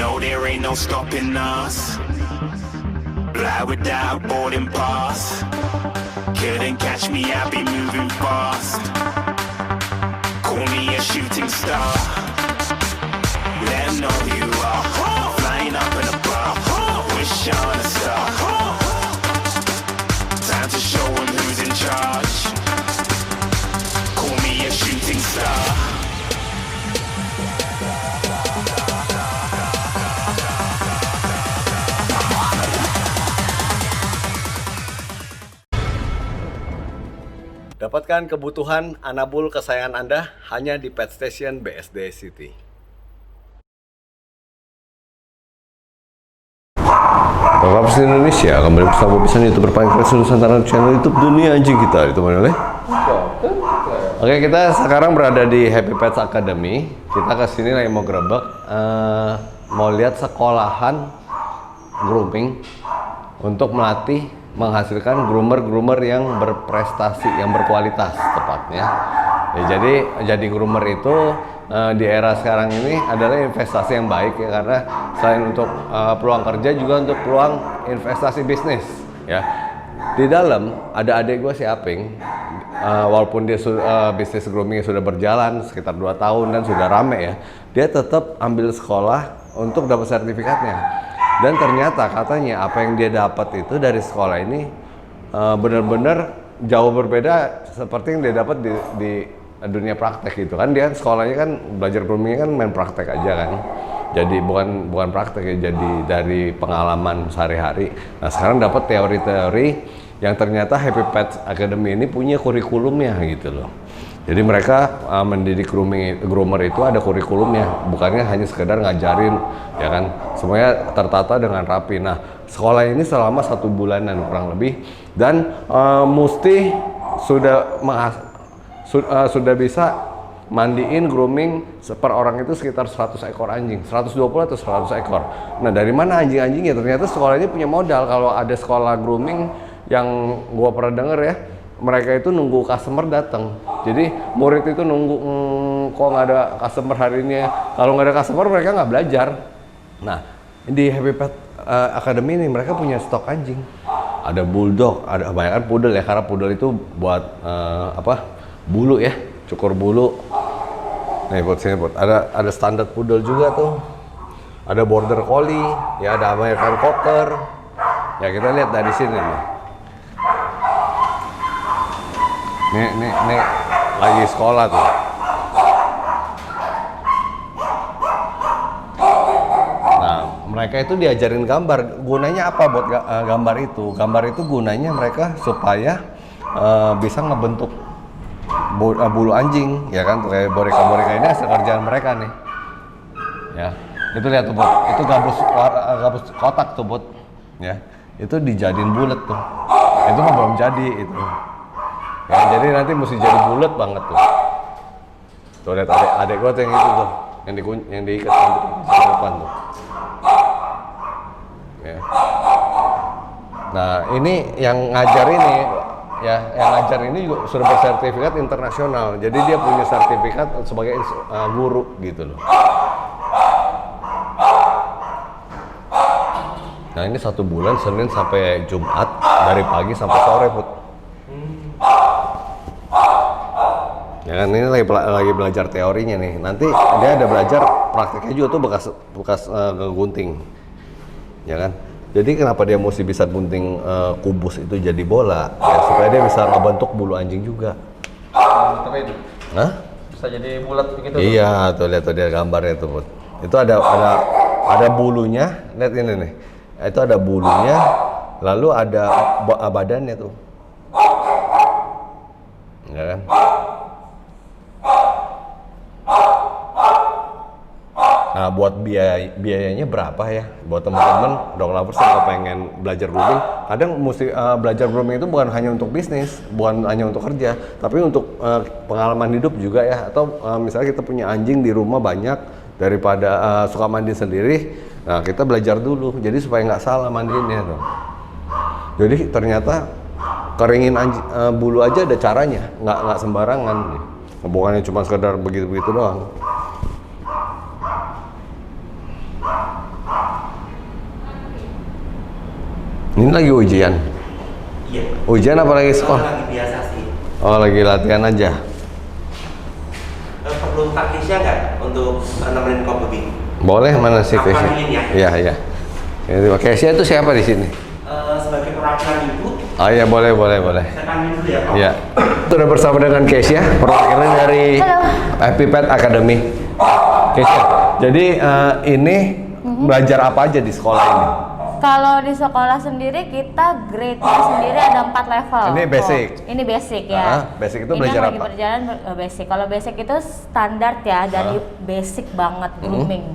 know there ain't no stopping us. Fly without boarding pass. Couldn't catch me, I'll be moving fast. Call me a shooting star. Let 'em know who you are. Flying up in a bar. Wish on a star. Time to show 'em who's in charge. Call me a shooting star. Dapatkan kebutuhan anabul kesayangan Anda hanya di Pet Station BSD City. Bapak di Indonesia, kembali bersama Bobisan, YouTuber paling keren Nusantara, channel YouTube dunia anjing kita ditemani oleh. Oke, kita sekarang berada di Happy Pets Academy. Kita kesini lagi mau gerebek, mau lihat sekolahan grooming untuk melatih menghasilkan groomer yang berprestasi, yang berkualitas tepatnya. Ya, jadi groomer itu di era sekarang ini adalah investasi yang baik ya, karena selain untuk peluang kerja juga untuk peluang investasi bisnis ya. Di dalam ada adik gue si Aping, walaupun dia bisnis grooming sudah berjalan sekitar 2 tahun dan sudah rame ya, dia tetap ambil sekolah untuk dapat sertifikatnya. Dan ternyata katanya apa yang dia dapat itu dari sekolah ini benar-benar jauh berbeda seperti yang dia dapat di dunia praktek gitu kan. Dia sekolahnya kan belajar grooming kan main praktek aja kan. Jadi bukan praktek ya, jadi dari pengalaman sehari-hari. Nah, sekarang dapat teori-teori yang ternyata Happy Pets Academy ini punya kurikulumnya gitu loh. Jadi mereka mendidik groomer itu ada kurikulumnya, bukannya hanya sekedar ngajarin ya kan, semuanya tertata dengan rapi. Nah, sekolah ini selama 1 bulanan kurang lebih, dan mesti sudah bisa mandiin grooming per orang itu sekitar 100 ekor anjing, 120 atau 100 ekor. Nah, dari mana anjing-anjingnya? Ternyata sekolah ini punya modal. Kalau ada sekolah grooming yang gua pernah denger ya, mereka itu nunggu customer datang. Jadi murid itu nunggu, kok nggak ada customer hari ini ya. Kalau nggak ada customer mereka nggak belajar. Nah, di Happy Pet Academy ini mereka punya stok anjing. Ada bulldog, ada kebanyakan poodle ya, karena poodle itu buat bulu ya, cukur bulu. Nih buat sini buat. Ada standar poodle juga tuh. Ada border collie, ya ada American cocker. Ya kita lihat dari sini nih. Nih lagi sekolah tuh. Nah, mereka itu diajarin gambar. Gunanya apa buat gambar itu? Gambar itu gunanya mereka supaya bisa ngebentuk bulu anjing, ya kan? Kayak boreka-boreka ini hasil kerjaan mereka nih. Ya, itu lihat tuh, Bot. Itu gabus kotak tuh, Bot. Ya, itu dijadiin bulat tuh. Itu mah belum jadi itu. Ya, jadi nanti mesti jadi bulat banget tuh. Tuh lihat adek gua tuh yang itu tuh, yang diikat di depan tuh. Ya. Nah, ini yang ngajar ini ya, yang ngajar ini juga sudah bersertifikat internasional. Jadi dia punya sertifikat sebagai guru gitu loh. Nah, ini 1 bulan Senin sampai Jumat dari pagi sampai sore, Put. Ya kan, ini lagi belajar teorinya nih. Nanti dia ada belajar prakteknya juga tuh, bekas ngegunting. Ya kan? Jadi kenapa dia mesti bisa gunting kubus itu jadi bola? Ya, supaya dia bisa ngebentuk bulu anjing juga. Tapi itu? Hah? Bisa jadi bulat begitu? Iya, tuh lihat tuh dia gambarnya tuh, Bud. Itu ada bulunya, lihat ini nih. Itu ada bulunya, lalu ada badannya tuh. Ya kan? Nah, buat biayanya berapa ya? Buat teman-teman dog lovers yang pengen belajar grooming, kadang mesti belajar grooming itu bukan hanya untuk bisnis, bukan hanya untuk kerja, tapi untuk pengalaman hidup juga ya. Atau misalnya kita punya anjing di rumah banyak, daripada suka mandi sendiri, nah kita belajar dulu, jadi supaya nggak salah mandiinnya dong. Jadi ternyata keringin bulu aja ada caranya, nggak sembarangan. Bukannya cuma sekedar begitu-begitu doang. Ini lagi ujian. Iya. Ujian apa lagi sekolah? Lagi biasa sih. Oh, lagi latihan aja. Perlu Kak Kesia nggak untuk nemenin Kak Bobi? Boleh, mana sih Aku Kesia? panggilin ya. Iya, iya. Kesia itu siapa di sini? Sebagai perwakilan ibu, Oh iya, boleh. saya panggil dulu ya Kak. Iya. Sudah bersama dengan Kesia, perwakilan dari Happy Pet Academy. Kesia, jadi ini belajar apa aja di sekolah ini? Kalau di sekolah sendiri kita grade-nya sendiri ada 4 level. Ini basic. Ini basic ya. Basic itu ini belajar yang lagi apa? berjalan basic. Kalau basic itu standar ya dari basic banget grooming.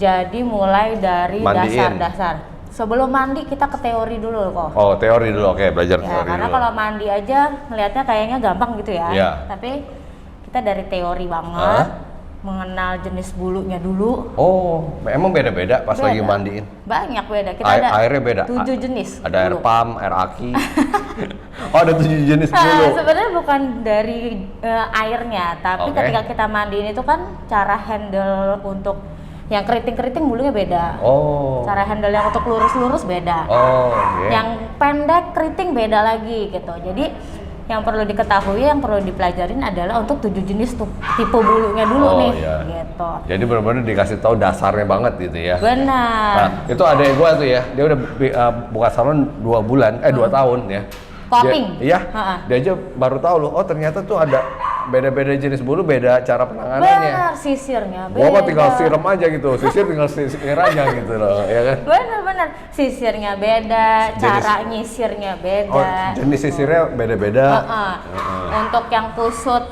Jadi mulai dari Mandiin. dasar-dasar. Sebelum mandi kita ke teori dulu kok. Oh, teori dulu. Oke, belajar Ya, teori karena dulu. kalau mandi aja melihatnya kayaknya gampang gitu ya. Iya. Tapi kita dari teori banget. Mengenal jenis bulunya dulu. Oh, emang beda-beda pas Beda. lagi mandiin? Banyak beda. Kita ada Airnya beda? 7 jenis. Ada air bulu. pump, air aki. Oh, ada 7 jenis dulu. Sebenarnya bukan dari airnya, tapi Oke. ketika kita mandiin itu kan cara handle untuk yang keriting-keriting bulunya beda. Oh. Cara handle yang untuk lurus-lurus beda. Oh, oke. Yang pendek keriting beda lagi gitu. Jadi yang perlu diketahui, yang perlu dipelajarin adalah untuk 7 jenis tuh tipe bulunya dulu nih, iya. gitu. Jadi benar-benar dikasih tahu dasarnya banget gitu ya. Benar. Nah, itu adek gua tuh ya, dia udah buka salon 2 bulan, 2 tahun ya. Popping. Iya, dia aja baru tahu loh, oh ternyata tuh ada beda-beda jenis bulu, beda cara penanganannya. Benar, sisirnya beda. Gua mah tinggal siram aja gitu, sisir tinggal sisir aja gitu loh, ya kan? Benar-benar, sisirnya beda, cara nyisirnya beda. Oh, jenis sisirnya beda-beda. Untuk yang kusut,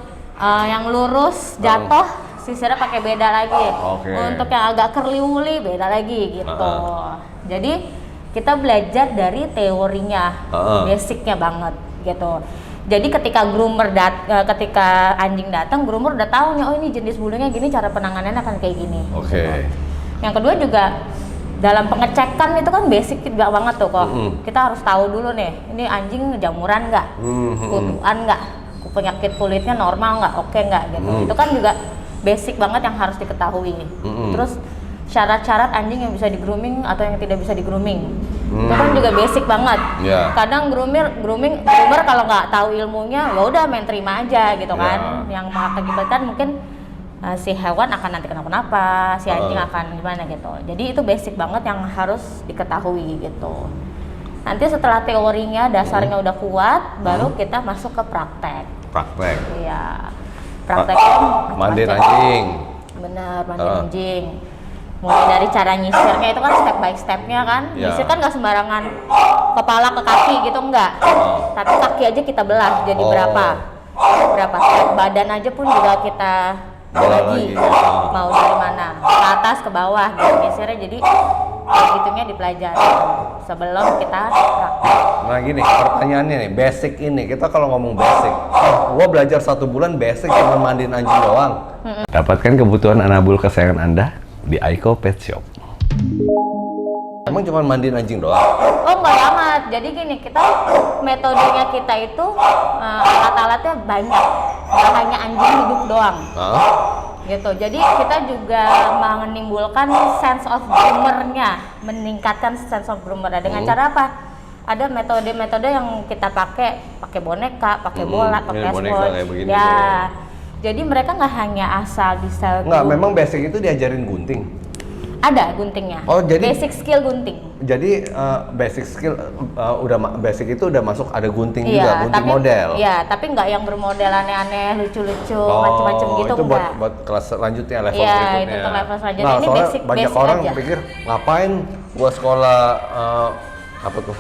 yang lurus, jatuh, sisirnya pakai beda lagi. Oke. Untuk yang agak curly-wurly beda lagi gitu. Jadi kita belajar dari teorinya, basicnya banget gitu. Jadi ketika ketika anjing datang, groomer udah tahu nih, oh ini jenis bulunya gini, cara penanganannya akan kayak gini. Oke. Yang kedua juga dalam pengecekan itu kan basic juga banget tuh kok. Kita harus tahu dulu nih, ini anjing jamuran nggak, kutuan nggak, penyakit kulitnya normal nggak, oke nggak gitu. Itu kan juga basic banget yang harus diketahui. Terus syarat-syarat anjing yang bisa di grooming atau yang tidak bisa di grooming. Itu kan juga basic banget. Yeah. Kadang groomer kalau nggak tahu ilmunya, ya udah main terima aja gitu kan. Yang mengakibatkan mungkin si hewan akan nanti kenapa-napa, si anjing akan gimana gitu. Jadi itu basic banget yang harus diketahui gitu. Nanti setelah teorinya, dasarnya udah kuat, baru kita masuk ke praktek. Praktek. Iya. Prakteknya Mandiin macam-macam. anjing. Bener, mandiin anjing. Mulai dari cara nyisirnya itu kan step by stepnya kan. Nyisir kan nggak sembarangan kepala ke kaki gitu, enggak. Tapi kaki aja kita belah jadi berapa step. Badan aja pun juga kita bagi. Mau dari mana, ke atas ke bawah gitu. Nyisirnya jadi kayak gitunya dipelajari sebelum kita praktek. Nah gini, pertanyaannya nih, basic ini, kita kalau ngomong basic, gua belajar 1 bulan basic cuma mandiin anjing doang. Dapatkan kebutuhan anabul kesayangan Anda di Aiko Pet Shop. Emang cuma mandiin anjing doang? Oh enggak amat, jadi gini, metodenya kita itu alat-alatnya banyak, nggak hanya anjing hidup doang. Gitu, jadi kita juga menimbulkan sense of groomer-nya, meningkatkan sense of groomer dengan cara apa? Ada metode-metode yang kita pakai boneka, pakai bola, pakai boneka kayak swatch. begini Ya, tuh. jadi mereka nggak hanya asal bisa. Enggak, memang basic itu diajarin gunting. Ada guntingnya. Oh, jadi basic skill gunting. Jadi basic skill basic itu udah masuk ada gunting juga, gunting tapi, model. Iya, tapi nggak yang bermodel aneh-aneh, lucu-lucu, macam-macam gitu itu enggak. buat kelas selanjutnya, level Iya, berikutnya. itu untuk level selanjutnya. Nah, Ini soalnya basic banyak orang aja. pikir ngapain gua sekolah apa tuh?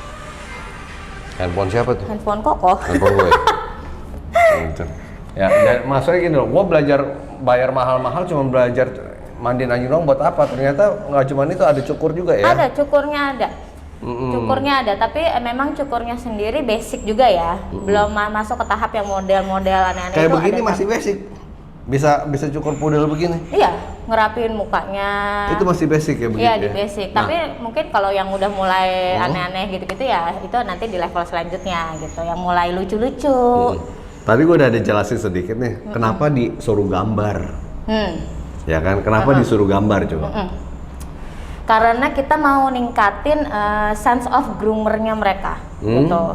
Handphone siapa tuh? Handphone kokoh. Handphone gue. Gitu. Ya, dan maksudnya gini loh, gua belajar bayar mahal-mahal cuma belajar mandiin anjing doang buat apa? Ternyata nggak cuma itu, ada cukur juga ya? Ada, cukurnya ada. Cukurnya ada, tapi memang cukurnya sendiri basic juga ya. Belum masuk ke tahap yang model-model aneh-aneh. Kayak itu begini ada masih basic. Bisa cukur pudel begini. Iya, ngerapin mukanya. Itu masih basic ya begitu Iya, ya? di basic. Nah, Tapi mungkin kalau yang udah mulai aneh-aneh gitu-gitu ya, itu nanti di level selanjutnya gitu. Yang mulai lucu-lucu. tadi gue udah ada jelasin sedikit nih, kenapa disuruh gambar. Ya kan, kenapa disuruh gambar coba? Karena kita mau ningkatin sense of groomernya mereka, gitu.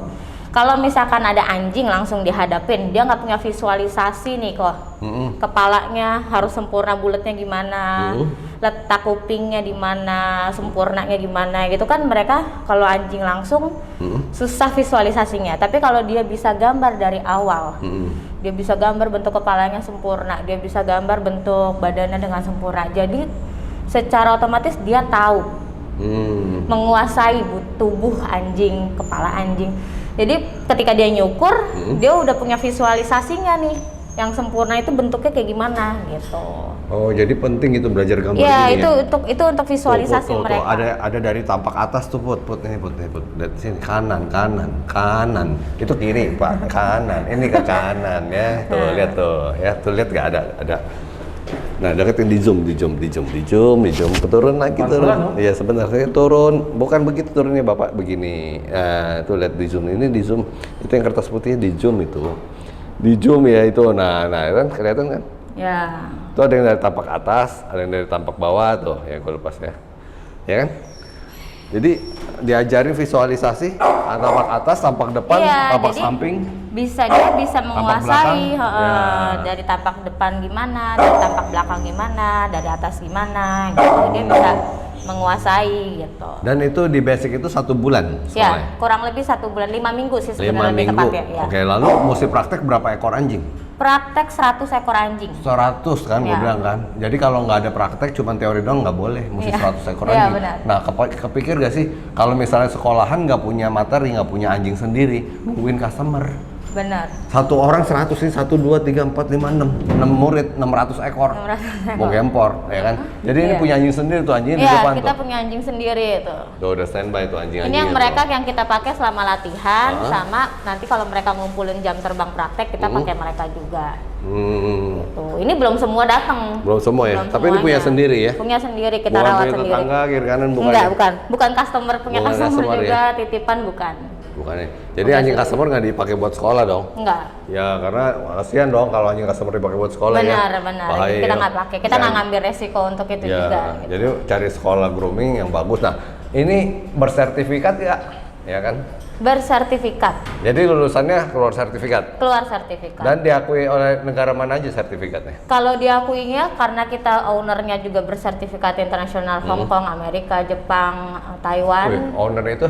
Kalau misalkan ada anjing langsung dihadapin, dia nggak punya visualisasi nih kok. Kepalanya harus sempurna, bulatnya gimana, letak kupingnya di mana, sempurnanya gimana, gitu kan mereka kalau anjing langsung susah visualisasinya. Tapi kalau dia bisa gambar dari awal, dia bisa gambar bentuk kepalanya sempurna, dia bisa gambar bentuk badannya dengan sempurna. Jadi secara otomatis dia tahu menguasai tubuh anjing, kepala anjing. Jadi ketika dia nyukur, dia udah punya visualisasinya nih, yang sempurna itu bentuknya kayak gimana gitu. Oh, jadi penting itu belajar gambar Iya, gini itu untuk visualisasi tuh, mereka. ada dari tampak atas tuh put ini dari sini kanan. Itu kiri Pak, kanan. Ini ke kanan ya. Tuh lihat tuh ya, tuh lihat nggak ada. Nah, deketin di zoom, turun lagi turun. Iya sebenarnya turun, bukan begitu turunnya Bapak begini. Tuh lihat di zoom, ini di zoom, itu yang kertas putih di zoom itu, ya itu. Nah kan kelihatan kan? Ya. Itu ada yang dari tampak atas, ada yang dari tampak bawah tuh, yang gue lepas ya kan? Jadi diajarin visualisasi tampak atas, tampak depan, tampak samping. Dia bisa menguasai belakang. dari tampak depan gimana, dari tampak belakang gimana, dari atas gimana, gitu. Dia bisa menguasai gitu. Dan itu di basic itu 1 bulan sekolahnya? Ya, kurang lebih 1 bulan, 5 minggu sih 5 sebenarnya lebih minggu. tepatnya. Ya. Oke, lalu mesti praktek berapa ekor anjing? Praktek 100 ekor anjing. 100 kan, gue Ya. bilang kan. Jadi kalau nggak ada praktek, cuma teori doang nggak boleh, mesti 100 ekor Iya, anjing. benar. Nah, kepikir gak sih kalau misalnya sekolahan nggak punya materi, nggak punya anjing sendiri, nungguin customer. Benar. Satu orang 100 ini 1, 2, 3, 4, 5, 6 murid 600 ekor 600 ekor. mau gempor ya kan. Jadi ini Iya. punya anjing sendiri tuh, anjingnya di Iya, depan kita tuh. punya anjing sendiri itu. Tuh udah standby tuh anjing-anjingnya. Ini yang tuh. mereka yang kita pakai selama latihan, sama nanti kalau mereka ngumpulin jam terbang praktek kita pakai mereka juga. Tuh, ini belum semua datang. Belum semua ya? Belum Tapi ini punya semuanya. sendiri ya? Punya sendiri, kita Bukan rawat punya sendiri. tetangga kiri kanan bukan? Bukan customer punya Bukan customer customer juga, titipan bukan. Bukan ya. Jadi anjing customer nggak dipakai buat sekolah dong? Enggak. Ya karena kasihan dong kalau anjing customer dipakai buat sekolah ya. Benar. Bahaya Kita ya. nggak pakai, kita nggak ngambil resiko untuk itu Ya, juga. Gitu. jadi cari sekolah grooming yang bagus. Nah, ini bersertifikat ya? Ya kan? Bersertifikat, Jadi lulusannya keluar sertifikat. keluar sertifikat. Dan diakui oleh negara mana aja sertifikatnya? Kalau diakuinya karena kita ownernya juga bersertifikat internasional, Hong Kong, Amerika, Jepang, Taiwan. Wih, owner itu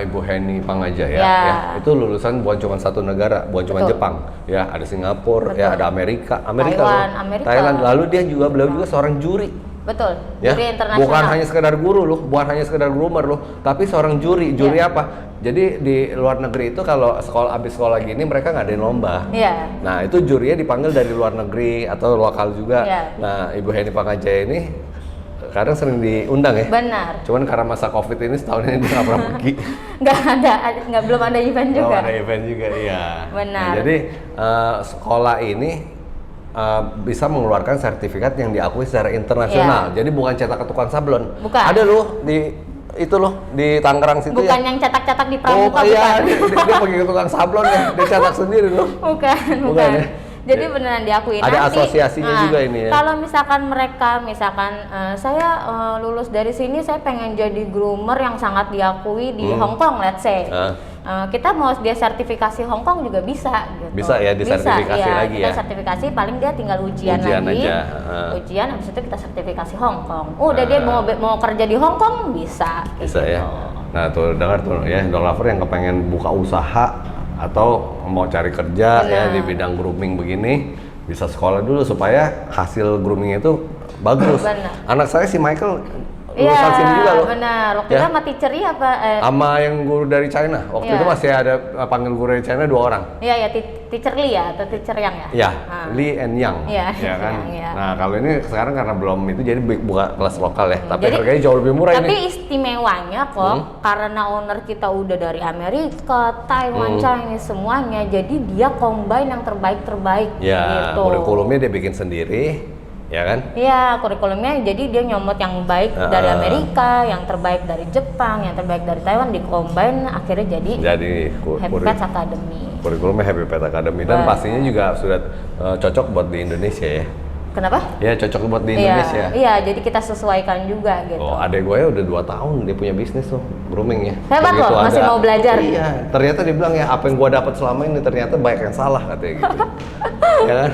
Ibu Heni Pangaja ya. Ya. Itu lulusan bukan cuma satu negara, bukan cuma Betul. Jepang. Ya, ada Singapura, Betul. ya ada Amerika, Taiwan, loh. Amerika. Thailand. Lalu beliau juga seorang juri. Betul, Ya, juri internasional. bukan hanya sekedar guru loh, bukan hanya sekedar groomer loh, tapi seorang juri. Juri Ya. apa? Jadi di luar negeri itu kalau abis sekolah gini mereka ngadain lomba. Iya. Nah itu jurinya dipanggil dari luar negeri atau lokal juga. Iya. Nah Ibu Heni Pangaja ini kadang sering diundang ya. Benar. Cuman karena masa COVID ini setahun ini dia nggak pernah pergi. Belum ada event juga. Oh, ada event juga, iya. Benar. Nah, jadi sekolah ini bisa mengeluarkan sertifikat yang diakui secara internasional. Jadi bukan cetak ketukan sablon. Bukan. Ada loh di Tangerang situ Bukan ya. yang cetak-cetak di pramuka, Iya, bukan. dia pergi ke tukang sablon ya, dia cetak sendiri loh. Bukan. ya? Jadi beneran diakui. Ada nanti. asosiasinya juga ini ya? Kalau misalkan mereka, saya lulus dari sini, saya pengen jadi groomer yang sangat diakui di Hong Kong, let's say. Kita mau dia sertifikasi Hong Kong juga bisa. Gitu. Bisa ya, disertifikasi Bisa, lagi kita ya? sertifikasi, paling dia tinggal ujian lagi. aja. Ujian, habis itu kita sertifikasi Hong Kong. Udah dia mau kerja di Hong Kong bisa. Bisa gitu. ya. Nah tuh dengar tuh ya, dog lover yang kepengen buka usaha atau mau cari kerja ya di bidang grooming begini, bisa sekolah dulu supaya hasil grooming itu bagus. Benar. Anak saya si Michael Iya, lulusan sini juga loh. benar. Waktu Ya. itu sama teacher apa? Sama yang guru dari China. Waktu Iya. itu masih ada panggil guru dari China 2 orang. Iya ya, teacher Lee ya atau teacher Yang ya? Ya, Ah. Lee and Yang. Iya, Ya kan. Yang, iya. Nah, kalau ini sekarang karena belum itu jadi buka kelas lokal ya. Tapi Jadi- harganya jauh lebih murah Tapi ini. istimewanya kok karena owner kita udah dari Amerika, Taiwan, Chinese semuanya, jadi dia combine yang terbaik Ya, gitu. kurikulumnya dia bikin sendiri, ya kan? Iya, kurikulumnya jadi dia nyomot yang baik dari Amerika, yang terbaik dari Jepang, yang terbaik dari Taiwan, di combine akhirnya jadi Jadi Happy Pets Academy. kurikulumnya Happy Pet Academy dan Benar. pastinya juga sudah cocok buat di Indonesia ya. Kenapa? Ya cocok buat di Iya, Indonesia. iya, jadi kita sesuaikan juga gitu. Oh, adek gue ya udah 2 tahun dia punya bisnis tuh, grooming ya. Hebat Begitu loh, masih mau belajar. Iya, ternyata dia bilang ya apa yang gue dapat selama ini ternyata banyak yang salah katanya gitu. Ya kan?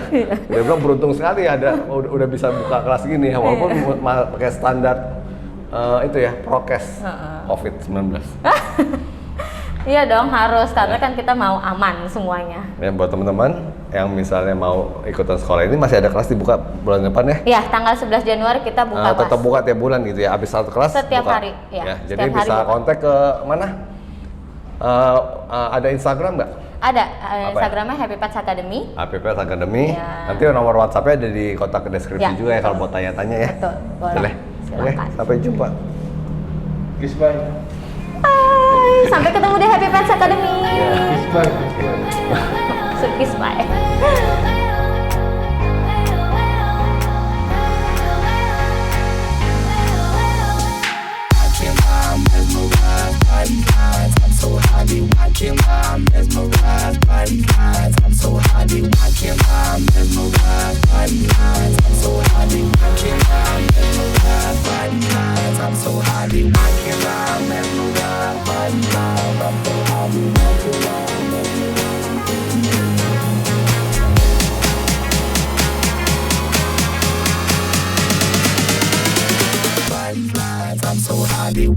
Dia bilang beruntung sekali ada udah bisa buka kelas gini ya, walaupun pakai standar itu ya prokes COVID-19. Iya dong harus, karena kan kita mau aman semuanya. Ya buat teman-teman yang misalnya mau ikutan sekolah ini masih ada kelas dibuka bulan depan ya? Iya, tanggal 11 Januari kita buka kelas. Tetap buka tiap bulan gitu ya, habis 1 kelas Setiap buka. hari, ya. Jadi Setiap hari bisa buka. kontak ke mana? Ada Instagram nggak? Ada ya? Instagramnya Happy Pets Academy. Happy Pets Academy. Ya. Nanti nomor WhatsApp-nya ada di kotak deskripsi Ya, juga ya kalau betul. mau tanya-tanya ya. Betul, boleh. Oke, Silakan. sampai jumpa. Kiss bye. Hai, sampai ketemu di Happy Pets Academy. Kiss bye. Sukis bye. I'm so happy.